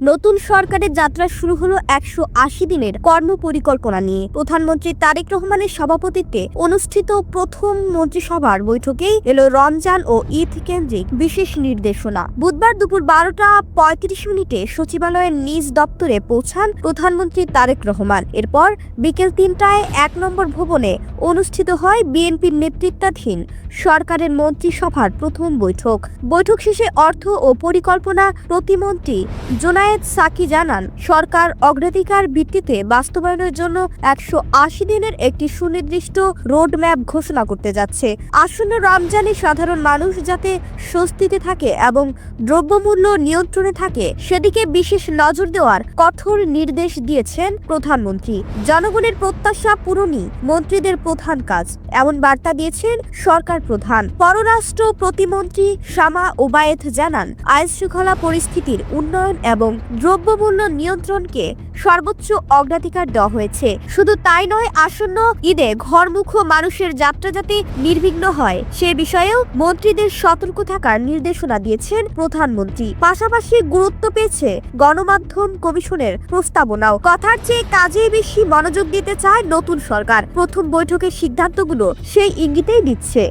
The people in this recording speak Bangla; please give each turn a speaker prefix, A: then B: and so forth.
A: নতুন সরকারের যাত্রা শুরু হলো ১৮০ দিনের কর্মপরিকল্পনা নিয়ে। প্রধানমন্ত্রী তারেক রহমানের সভাপতিত্বে অনুষ্ঠিত প্রথম মন্ত্রিসভার বৈঠকেই এলো রমজান ও ঈদ কেন্দ্রিক বিশেষ নির্দেশনা। বুধবার দুপুর ১২টা ৩৫ সচিবালয়ের নিজ দপ্তরে পৌঁছান প্রধানমন্ত্রী তারেক রহমান। এরপর বিকেল ৩টায় ১ নম্বর ভবনে অনুষ্ঠিত হয় বিএনপির নেতৃত্বাধীন সরকারের মন্ত্রিসভার প্রথম বৈঠক শেষে অর্থ ও পরিকল্পনা প্রতিমন্ত্রী জোনায়েদ সাকি জানান, সরকার অগ্রাধিকার ভিত্তিতে বাস্তবায়নের জন্য ১৮০ দিনের একটি সুনির্দিষ্ট রোডম্যাপ ঘোষণা করতে যাচ্ছে। আসন্ন রমজানে সাধারণ মানুষ যাতে স্বস্তিতে থাকে এবং দ্রব্যমূল্য নিয়ন্ত্রণে থাকে সেদিকে বিশেষ নজর দেওয়ার কঠোর নির্দেশ দিয়েছেন প্রধানমন্ত্রী। জনগণের প্রত্যাশা পূরণই মন্ত্রীদের প্রধান কাজ, এমন বার্তা দিয়েছেন সরকার প্রধান। পররাষ্ট্র প্রতিমন্ত্রী শামা ওবায়েদ জানান, আইন শৃঙ্খলা পরিস্থিতির উন্নয়ন এবং দ্রব্যমূল্য নিয়ন্ত্রণকে সর্বোচ্চ অগ্রাধিকার দেওয়া হয়েছে। শুধু তাই নয়, আসন্ন ঈদে ঘরমুখ মানুষের যাত্রা যাতে নির্বিঘ্ন হয় সে বিষয়েও মন্ত্রীদের সতর্ক থাকার নির্দেশনা দিয়েছেন প্রধানমন্ত্রী। পাশাপাশি গুরুত্ব পেয়েছে গণমাধ্যম কমিশনের প্রস্তাবনাও। কথার চেয়ে কাজে বেশি মনোযোগ দিতে চায় নতুন সরকার। প্রথম বৈঠকের সিদ্ধান্তগুলো সেই ইঙ্গিতেই দিচ্ছে।